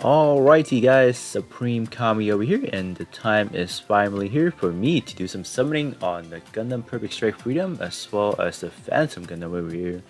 Alrighty guys, Supreme Kami over here, and the time is finally here for me to do some summoning on the Gundam Perfect Strike Freedom as well as the Phantom Gundam over here.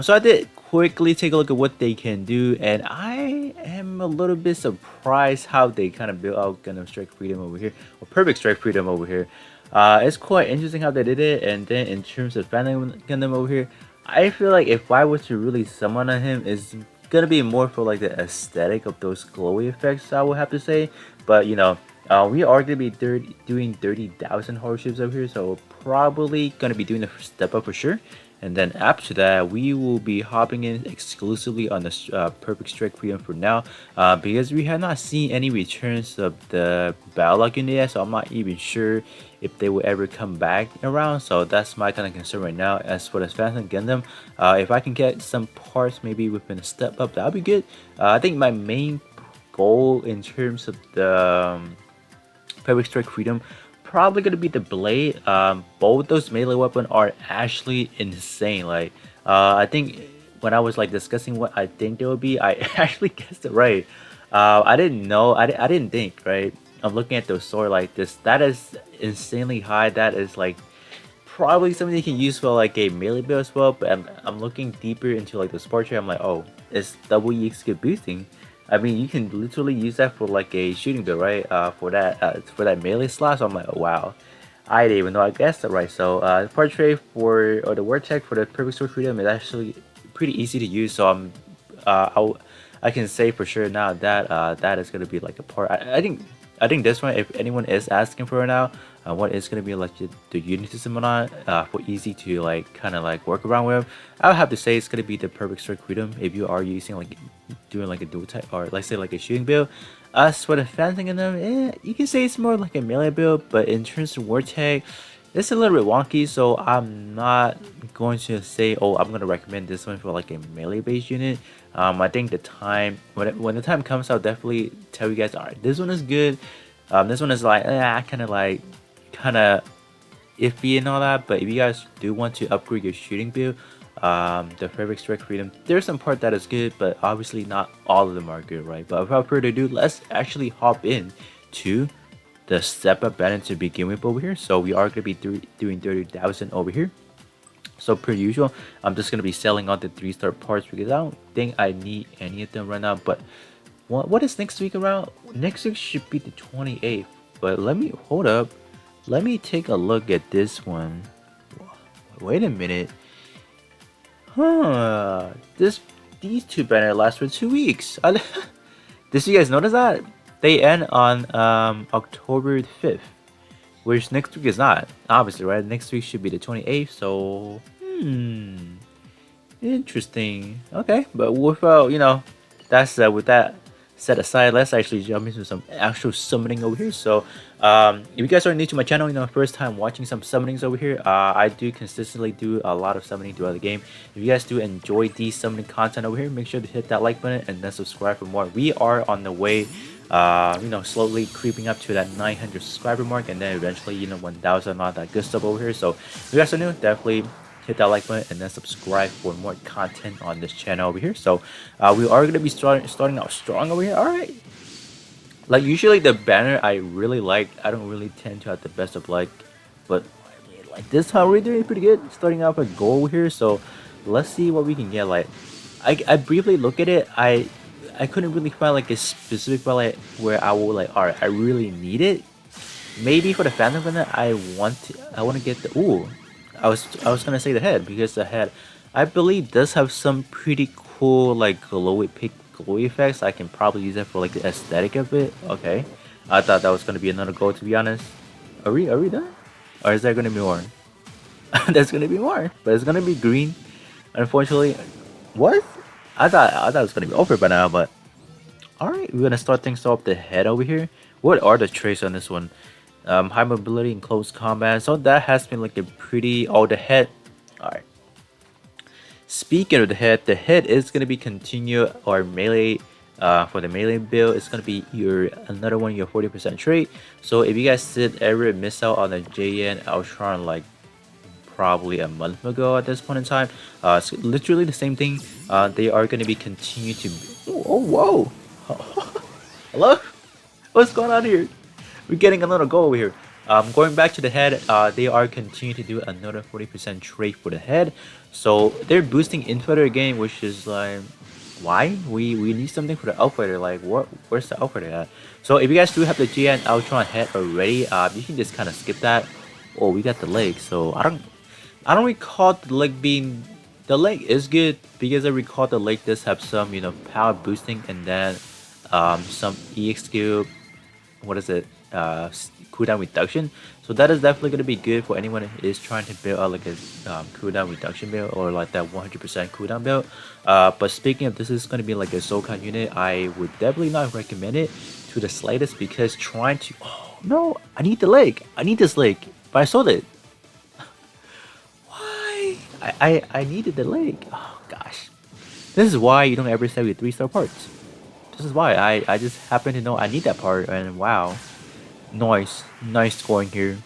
So I did quickly take a look at what they can do, and I am a little bit surprised how they kind of built out Gundam Strike Freedom over here, or Perfect Strike Freedom over here. It's quite interesting how they did it, and then in terms of Phantom Gundam over here, I feel like if I was to really summon on him, is gonna be more for like the aesthetic of those glowy effects, I would have to say. But we are gonna be doing 30,000 hardships over here, so probably gonna be doing the step up for sure. And then after that, we will be hopping in exclusively on the Perfect Strike Freedom for now, because we have not seen any returns of the Battle Log unit yet, so I'm not even sure if they will ever come back around. So that's my kind of concern right now. As for the Phantom Gundam, if I can get some parts maybe within a step up, that'll be good. I think my main goal in terms of the Perfect Strike Freedom probably gonna be the blade. Both those melee weapons are actually insane. Like, I think when I was like discussing what I think they would be, I actually guessed it right. I didn't know. I didn't think right. I'm looking at the sword like this. That is insanely high. That is like probably something you can use for like a melee build as well. But I'm looking deeper into like the support tree. I'm like, oh, it's double EX boosting. I mean, you can literally use that for like a shooting build, right? For that melee slot. So I'm like, oh, wow, I didn't even know I guessed that right. So the portrait for or the word tech for the perfect sword freedom is actually pretty easy to use. So I can say for sure now that that is gonna be like a part. I think this one, if anyone is asking for it now, what is gonna be like the unity system on it, for easy to like kind of like work around with, I would have to say it's gonna be the perfect strike freedom if you are using like doing like a dual type or let's say like a shooting build. As for the fencing in them, you can say it's more like a melee build, but in terms of war tag, it's a little bit wonky, so I'm not going to say, oh, I'm gonna recommend this one for like a melee based unit. I think the time when the time comes, I'll definitely tell you guys, all right, this one is good. This one is like, kind of iffy and all that. But if you guys do want to upgrade your shooting build, the Perfect Strike Freedom, there's some part that is good, but obviously not all of them are good, right? But without further ado, let's actually hop in to the step up balance to begin with over here. So we are going to be doing 30,000 over here. So per usual, I'm just going to be selling all the 3-star parts because I don't think I need any of them right now. But what is next week around? Next week should be the 28th. But let me hold up. Let me take a look at this one. Wait a minute. Huh. These two banners last for 2 weeks. Did you guys notice that? They end on October 5th. Which next week is not, obviously, right? Next week should be the 28th, so interesting. Okay, but without that's with that set aside, let's actually jump into some actual summoning over here. So, if you guys are new to my channel, first time watching some summonings over here, I do consistently do a lot of summoning throughout the game. If you guys do enjoy these summoning content over here, make sure to hit that like button and then subscribe for more. We are on the way, slowly creeping up to that 900 subscriber mark, and then eventually 1000, all that good stuff over here. So if you guys are new, definitely hit that like button and then subscribe for more content on this channel over here. So we are going to be starting out strong over here. All right, like usually the banner I really like, I don't really tend to have the best of luck, but I mean, like this time we're doing pretty good, starting out with gold here. So let's see what we can get. Like I briefly look at it, I couldn't really find like a specific like where I will like, all right, I really need it. Maybe for the Phantom Venom, I want to get the, ooh, I was gonna say the head, because the head I believe does have some pretty cool like glowy effects. I can probably use that for like the aesthetic of it. Okay, I thought that was gonna be another goal, to be honest. Are we done? Or is there gonna be more? There's gonna be more, but it's gonna be green. Unfortunately, what? I thought it was gonna be over by now, but alright, we're gonna start things off the head over here. What are the traits on this one? High mobility in close combat. So that has been like a pretty, oh, the head. Alright. Speaking of the head is gonna be continue or melee. For the melee build, it's gonna be another one your 40% trait. So if you guys did ever miss out on the JN Ultron like probably a month ago at this point in time, it's literally the same thing. They are gonna be continue to. Oh, whoa! Hello? What's going on here? We're getting another goal over here. Going back to the head, they are continuing to do another 40% trade for the head. So they're boosting infighter again, which is like, why? We need something for the outfighter. Like, where's the outfighter at? So if you guys do have the GN Ultron head already, you can just kind of skip that. Oh, we got the leg. So I don't recall the leg being. The leg is good because I recall the leg does have some, power boosting and then some EX what is it cooldown reduction, so that is definitely going to be good for anyone who is trying to build out like a cooldown reduction build or like that 100% cooldown build. But speaking of, this is going to be like a Sokan unit, I would definitely not recommend it to the slightest because trying to, oh no, I need the leg, I need this leg, but I sold it. Why? I needed the leg. Oh gosh, this is why you don't ever sell your 3-star parts. This is why I just happen to know I need that part, and wow, nice scoring here.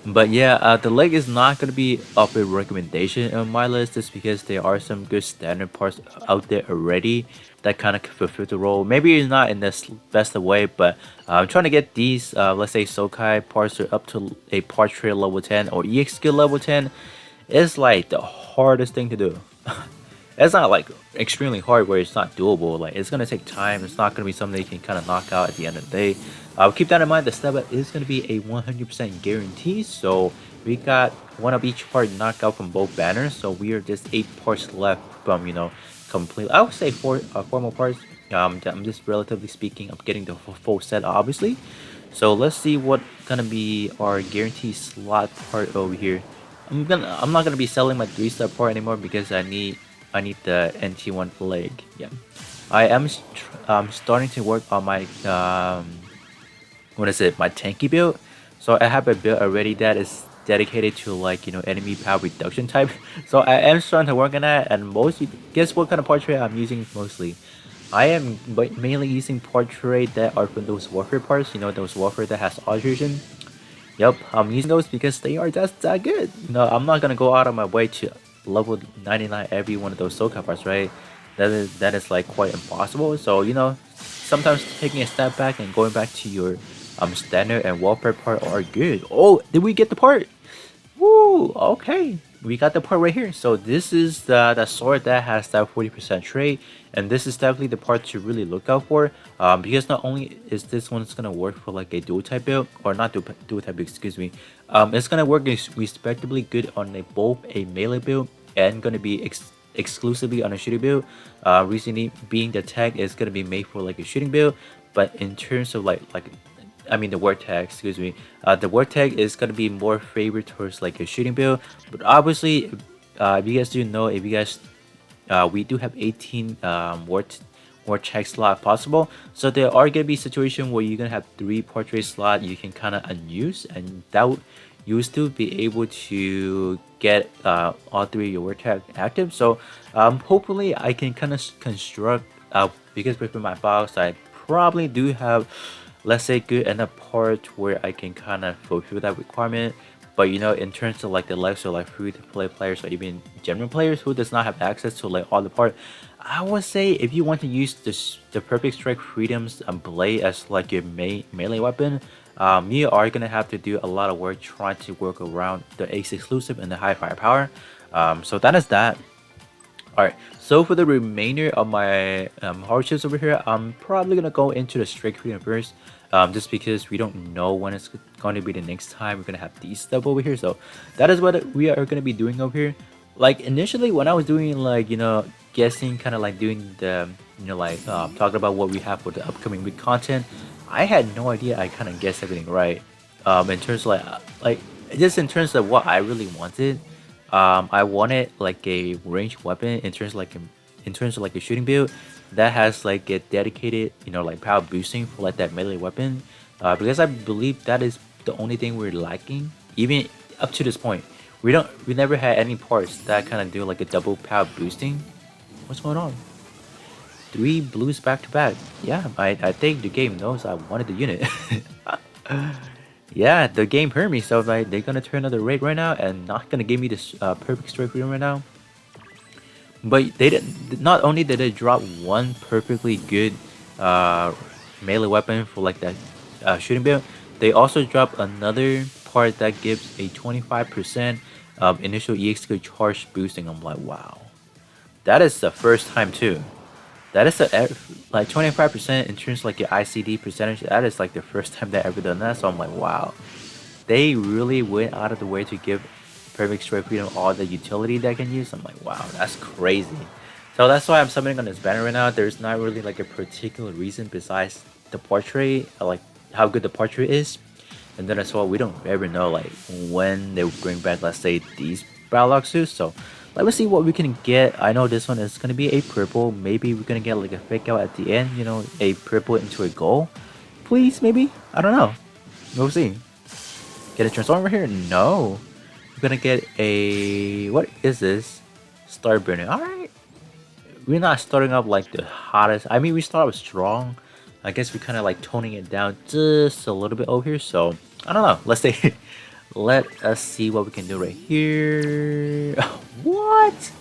But yeah, the leg is not gonna be up a recommendation on my list just because there are some good standard parts out there already that kind of fulfill the role. Maybe it's not in the best of way, but I'm trying to get these, let's say Sokai parts up to a part tree level 10 or EX skill level 10. It's like the hardest thing to do. It's not like extremely hard where it's not doable. Like, it's gonna take time. It's not gonna be something you can kind of knock out at the end of the day. Keep that in mind. The step up is gonna be a 100% guarantee. So we got one of each part knocked out from both banners. So we are just 8 parts left from complete. I would say four more parts. I'm just relatively speaking. I'm getting the full set obviously. So let's see what gonna be our guarantee slot part over here. I'm not gonna be selling my 3-star part anymore because I need the NT1 leg. Yeah, I am starting to work on my what is it? My tanky build. So I have a build already that is dedicated to like enemy power reduction type. So I am starting to work on that. And guess what kind of portrait I'm using mostly? I am mainly using portrait that are from those warfare parts. Those warfare that has alteration. Yep, I'm using those because they are just that good. I'm not gonna go out of my way to level 99 every one of those soul parts, right? That is like quite impossible. So sometimes taking a step back and going back to your standard and warfare part are good. Oh, did we get the part? Woo! Okay, we got the part right here. So this is the sword that has that 40% trade, and this is definitely the part to really look out for. Because not only is this one's gonna work for like a dual type build, or not dual type, excuse me. It's gonna work respectively good on both a melee build and gonna be exclusively on a shooting build. Reasoning being the tag is gonna be made for like a shooting build, but in terms of like I mean the word tag, excuse me. The word tag is gonna be more favored towards like a shooting build, but obviously, if you guys do know, if you guys, we do have 18 word tag slot possible. So there are gonna be situations where you're gonna have 3 portrait slot you can kind of unuse, and that you will still be able to get all 3 of your word tag active. So hopefully I can kind of construct because with my box I probably do have, let's say, good enough part where I can kind of fulfill that requirement. But in terms of like the likes of like free to play players or even general players who does not have access to like all the part, I would say if you want to use the Perfect Strike Freedom's blade as like your melee weapon, you are gonna have to do a lot of work trying to work around the ace exclusive and the high firepower. So that is that. Alright, so for the remainder of my hardships over here, I'm probably gonna go into the Strike Freedom first, just because we don't know when it's going to be the next time we're gonna have these stuff over here. So that is what we are gonna be doing over here. Like initially when I was doing like guessing, kind of like doing the like talking about what we have for the upcoming week content, I had no idea I kind of guessed everything right. In terms of like just in terms of what I really wanted. I wanted like a ranged weapon in terms of like a shooting build that has like a dedicated like power boosting for like that melee weapon. Because I believe that is the only thing we're lacking. Even up to this point, we never had any parts that kind of do like a double power boosting. What's going on? 3 blues back to back. Yeah, I think the game knows I wanted the unit. Yeah, the game heard me, so like they're gonna turn another raid right now and not gonna give me this perfect strike freedom right now. But they didn't. Not only did they drop one perfectly good uh, melee weapon for like that shooting build. They also dropped another part that gives a 25% initial EXP charge boosting. I'm like, wow, that is the first time too. That is like 25% in terms of like your ICD percentage. That is like the first time they ever done that. So I'm like, wow, they really went out of the way to give Perfect Strike Freedom all the utility they can use. I'm like, wow, that's crazy. So that's why I'm summoning on this banner right now. There's not really like a particular reason besides the portrait, like how good the portrait is. And then as well, we don't ever know like when they will bring back, let's say, these Balrog suits. So let's see what we can get. I know this one is gonna be a purple. Maybe we're gonna get like a fake out at the end. You know, a purple into a gold. Please, maybe. I don't know. We'll see. Get a transformer here? No. We're gonna get a... What is this? Start burning. Alright. We're not starting up like the hottest. I mean, we start off strong. I guess we're kind of like toning it down just a little bit over here. So, I don't know. Let's see. Let us see what we can do right here. What?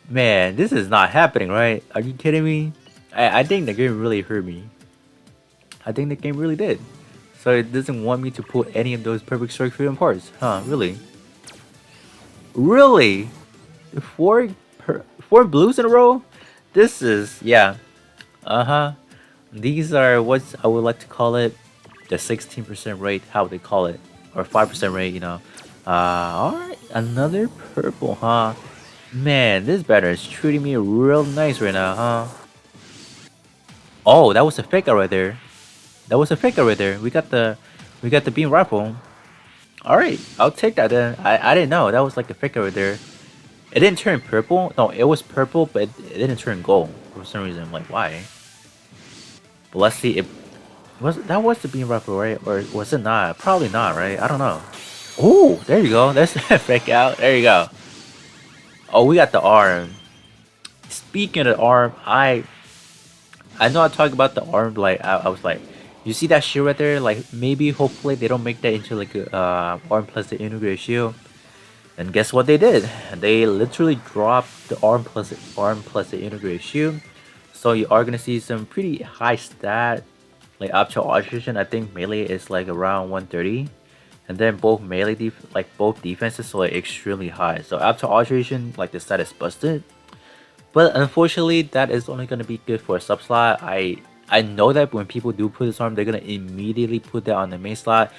Man, this is not happening, right? Are you kidding me? I think the game really hurt me. I think the game really did. So it doesn't want me to put any of those perfect strike freedom parts. Huh, really? Really? Four blues in a row? This is, yeah. Uh-huh. These are what I would like to call it the 16% rate, how they call it. Or 5% rate, you know. Alright, another purple, huh? Man, this banner is treating me real nice right now, huh? Oh, that was a fake out right there. That was a fake out right there. We got the beam rifle. Alright, I'll take that then. I didn't know. That was like a fake out right there. It didn't turn purple. No, it was purple, but it didn't turn gold for some reason. I'm like, why? But let's see. That was the beam rifle, right? Or was it not? Probably not, right? I don't know. Oh, there you go. That's a fake out. There you go. Oh, we got the arm. Speaking of the arm, I know I talked about the arm, like I was like, you see that shield right there? Like maybe hopefully they don't make that into like a arm plus the integrated shield. And guess what they did? They literally dropped the arm plus the integrated shield. So you are gonna see some pretty high stat, like up to alteration. I think melee is like around 130, and then both both defenses are like extremely high. So up to alteration, like the stat is busted. But unfortunately, that is only gonna be good for a sub slot. I know that when people do put this arm, they're gonna immediately put that on the main slot.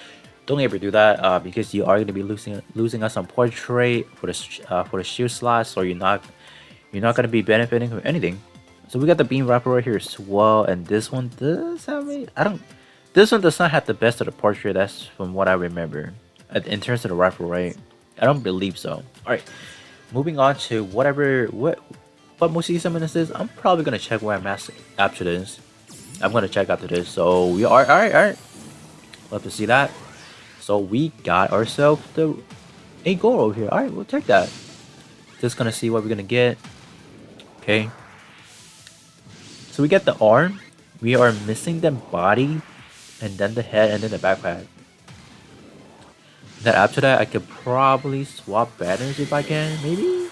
Don't ever do that because you are gonna be losing us on portrait for the shield slot, so you're not gonna be benefiting from anything. So we got the beam wrapper right here as well, and this one does have a this one does not have the best of the portrait. That's from what I remember in terms of the rifle, right? I don't believe so. All right, moving on to what most summon this is. I'm probably gonna check where I'm at after this. I'm gonna check after this. So we are all right. Love to see that. So we got ourselves a goal over here. All right, we'll check that. Just gonna see what we're gonna get. Okay. So we get the arm. We are missing the body, and then the head, and then the backpack. Then after that, I could probably swap banners if I can. Maybe.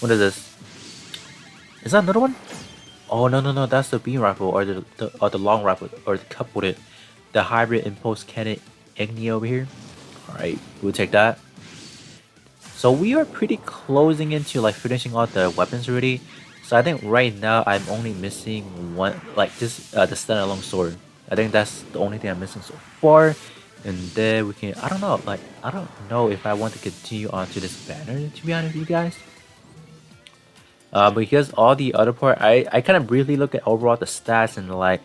What is this? Is that another one? Oh no! That's the beam rifle or the long rifle or the cup with it. The hybrid impulse cannon Igni over here. All right, we'll take that. So we are pretty closing into like finishing all the weapons already. So I think right now I'm only missing one, like this the standalone sword. I think that's the only thing I'm missing so far. And then we can, I don't know, like I don't know if I want to continue on to this banner, to be honest with you guys. Because all the other part, I kind of briefly look at overall the stats and like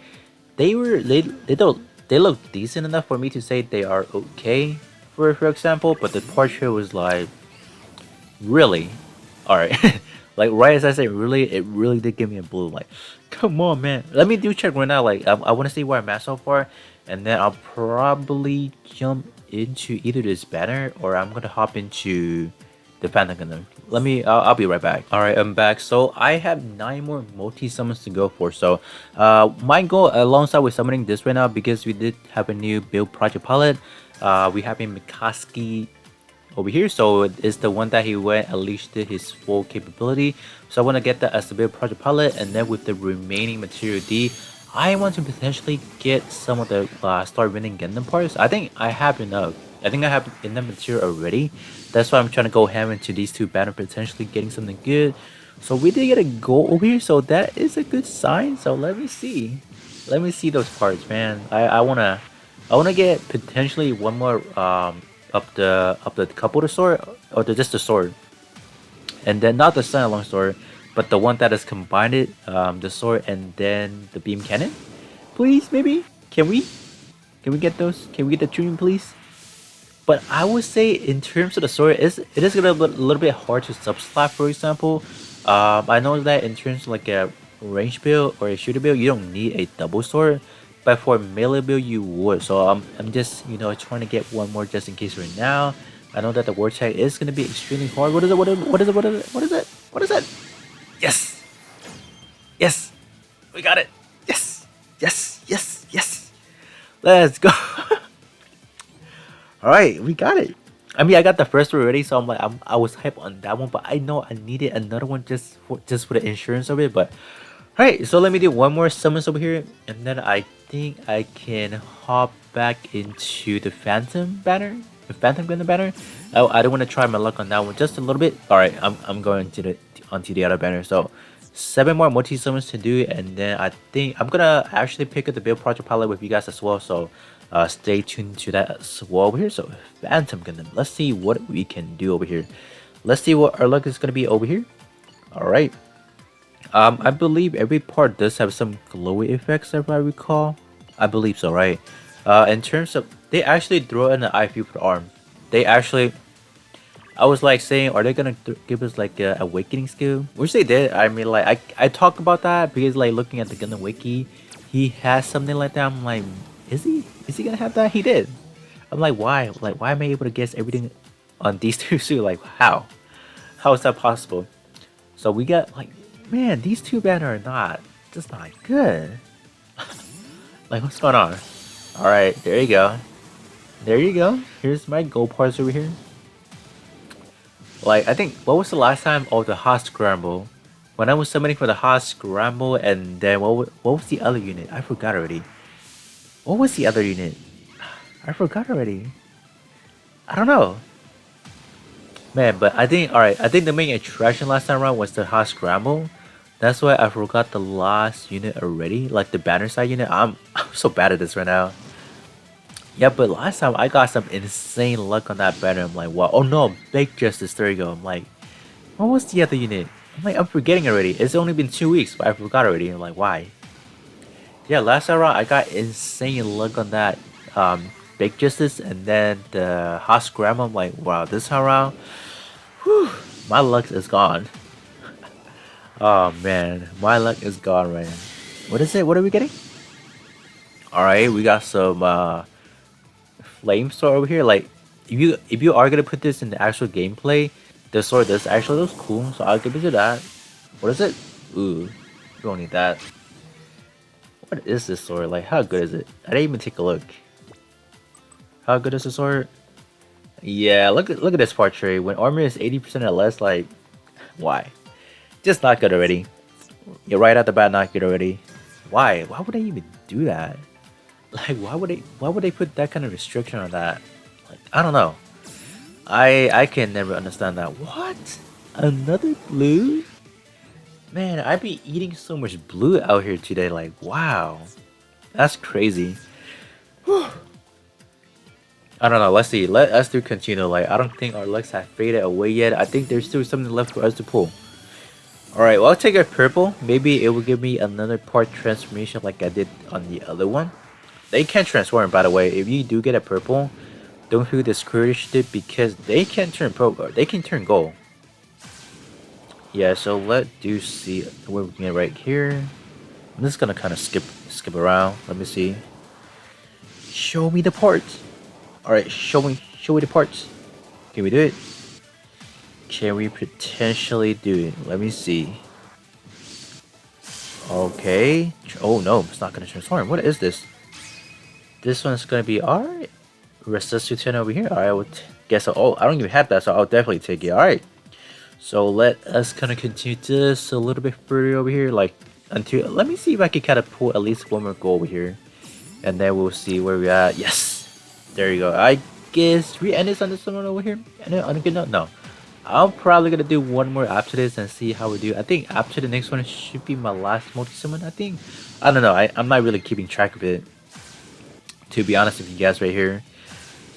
they look decent enough for me to say they are okay for example, but the portrait was like really, all right, like right as I say really, it really did give me a blue. Like, come on, man. Let me do check right now. Like I want to see where I'm at so far, and then I'll probably jump into either this banner or I'm gonna hop into the Pentagon. Let me, I'll be right back. All right, I'm back. So I have 9 more multi summons to go for. So my goal alongside with summoning this right now, because we did have a new build project pilot. We have a Mikaski over here, so it's the one that he went unleashed his full capability. So I want to get that as the build project pilot, and then with the remaining material D, I want to potentially get some of the start winning Gundam parts. I think I have enough. I think I have enough material already. That's why I'm trying to go ham into these two banners, potentially getting something good. So we did get a goal over here, so that is a good sign. So let me see. Let me see those parts, man. I wanna get potentially one more up the couple of sword or just the sword, and then not the standalone sword, but the one that is combined it, the sword and then the beam cannon. Please, maybe can we? Can we get those? Can we get the dream, please? But I would say in terms of the sword, it is gonna be a little bit hard to sub slap, for example. I know that in terms of like a range build or a shooter build, you don't need a double sword, but for a melee build, you would. So I'm just trying to get one more just in case right now. I know that the war tag is gonna be extremely hard. What is it? What is it? What is it? What is it? What is it? What is it? Yes, yes, we got it. Yes, yes, yes, yes. Let's go. All right, we got it. I mean, I got the first one already, so I was hyped on that one, but I know I needed another one just for the insurance of it. But all right, so let me do one more summons over here, and then I think I can hop back into the Phantom banner, the Phantom Gundam banner. I don't want to try my luck on that one just a little bit. All right, I'm going to the onto the other banner. So 7 more multi summons to do, and then I think I'm gonna actually pick up the build project palette with you guys as well. So stay tuned to that as well over here. So Phantom Gundam, let's see what we can do over here. Let's see what our luck is gonna be over here. All right. I believe every part does have some glowy effects, if I recall. I believe so, right? In terms of, they actually throw in the IV for the arm. They actually, I was like saying, are they gonna give us like a awakening skill? Which they did. I mean, like I talk about that because like looking at the Gundam wiki, he has something like that. I'm like, is he? Is he gonna have that? He did. I'm like, why? Like, why am I able to guess everything on these two suits? Like, how? How is that possible? So we got like, man, these two banners are just not good. Like, what's going on? All right, there you go. There you go. Here's my gold parts over here. Like, I think, what was the last time? Oh, the hot scramble. When I was summoning for the hot scramble, and then what was the other unit? I forgot already. What was the other unit? I forgot already. I don't know. Man, but I think, alright, I think the main attraction last time around was the hot scramble. That's why I forgot the last unit already, like the banner side unit. I'm so bad at this right now. Yeah, but last time I got some insane luck on that banner. I'm like, wow. Oh no, Big Justice. There you go. I'm like, what was the other unit? I'm like, I'm forgetting already. It's only been 2 weeks, but I forgot already. I'm like, why? Yeah, last time around I got insane luck on that Big Justice, and then the hot scramble. I'm like, wow, this time around, whew, my luck is gone. Oh man, my luck is gone right now. What is it? What are we getting? Alright, we got some flame sword over here. Like, if you are gonna put this in the actual gameplay, the sword does actually looks cool, so I'll give it to that. What is it? Ooh, we don't need that. What is this sword? Like, how good is it? I didn't even take a look. How good is the sword? Yeah, look at this portrait. When armor is 80% or less, like, why? Just not good already. You're right at the bat, not good already. Why? Why would they even do that? Like, why would they put that kind of restriction on that? Like, I don't know. I can never understand that. What? Another blue? Man, I be eating so much blue out here today. Like, wow, that's crazy. Whew. I don't know. Let's see. Let us do continue. Like, I don't think our lucks have faded away yet. I think there's still something left for us to pull. Alright, well, I'll take a purple. Maybe it will give me another part transformation like I did on the other one. They can transform, by the way. If you do get a purple, don't feel discouraged because they can turn purple. They can turn gold. Yeah, so let's do see what we can get right here. I'm just gonna kind of skip around. Let me see. Show me the parts. Alright, show me the parts. Can we do it? Can we potentially do it? Let me see. Okay. Oh no, it's not gonna transform. What is this? This one's gonna be alright. Resuscitation over here. Alright, I would guess. Oh, I don't even have that, so I'll definitely take it. Alright. So let us kind of continue this a little bit further over here. Like, until let me see if I can kind of pull at least one more goal over here, and then we'll see where we're at. Yes, there you go. I guess we end this on this one over here. And on a good note, no. I'm probably gonna do one more after this and see how we do. I think after the next one should be my last multi-summon. I think. I don't know. I'm not really keeping track of it, to be honest with you guys right here.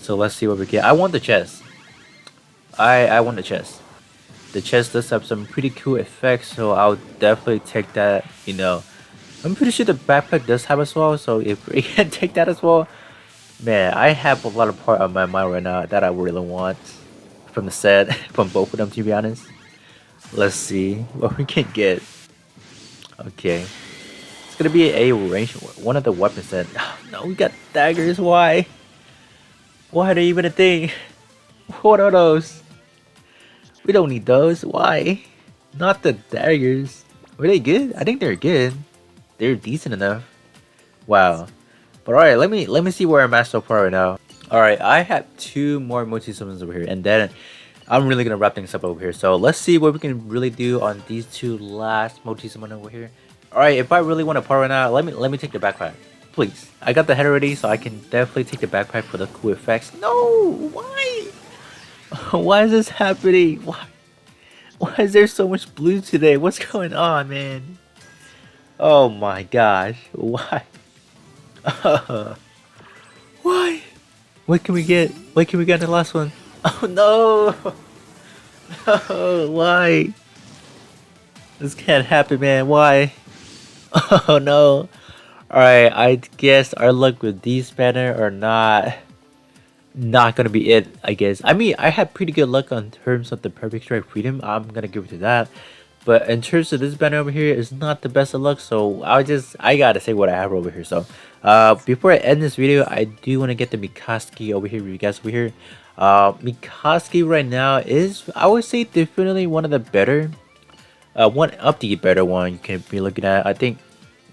So let's see what we get. I want the chest. I want the chest. The chest does have some pretty cool effects, so I'll definitely take that. You know, I'm pretty sure the backpack does have as well. So if we can take that as well, man, I have a lot of part on my mind right now that I really want from the set, from both of them, to be honest. Let's see what we can get. Okay, it's gonna be a range one of the weapons that. No, we got daggers. Why? Why are they even a thing? What are those? We don't need those. Why? Not the daggers. Were they good? I think they're good. They're decent enough. Wow. But alright, let me see where I'm at so far right now. Alright, I have two more multi summons over here, and then I'm really gonna wrap things up over here. So let's see what we can really do on these two last multi summon over here. Alright, if I really want to part right now, let me take the backpack. Please. I got the head already, so I can definitely take the backpack for the cool effects. No! Why? Why is this happening? Why is there so much blue today? What's going on, man? Oh my gosh. Why? Why? What can we get? What can we get in the last one? Oh no! No, why? This can't happen, man. Why? Oh no. Alright, I guess our luck with these banner are not gonna be it, I guess. I mean, I had pretty good luck on terms of the perfect strike freedom. I'm gonna give it to that. But in terms of this banner over here, it's not the best of luck. So I gotta say what I have over here. So before I end this video, I do want to get the Mikazuki over here, you guys over here. Mikazuki right now is, I would say, definitely one of the better, one of the better one you can be looking at. I think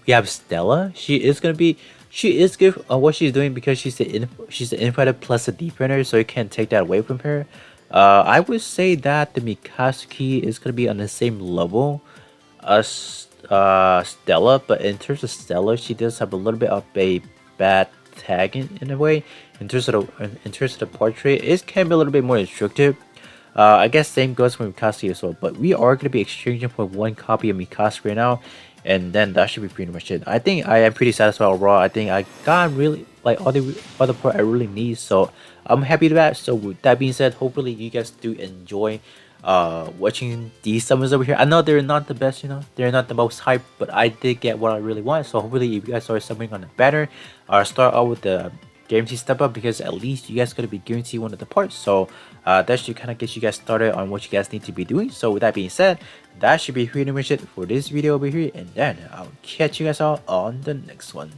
we have Stella. She is good on what she's doing because she's the infighter plus the defender, so you can't take that away from her. I would say that the Mikazuki is gonna be on the same level as Stella, but in terms of Stella, she does have a little bit of a bad tag in a way. In terms of the portrait, it can be a little bit more restrictive. I guess same goes for Mikazuki as well, but we are gonna be exchanging for one copy of Mikazuki right now. And then that should be pretty much it. I think I am pretty satisfied overall. I think I got really like all the part I really need, so I'm happy with that. So with that being said, hopefully you guys do enjoy watching these summons over here. I know they're not the best, you know, they're not the most hype, but I did get what I really want. So hopefully if you guys are summoning on the banner, start out with the guarantee step up, because at least you guys gonna be guaranteed one of the parts. So that should kind of get you guys started on what you guys need to be doing. So with that being said, that should be pretty much it for this video over here, and then I'll catch you guys all on the next one.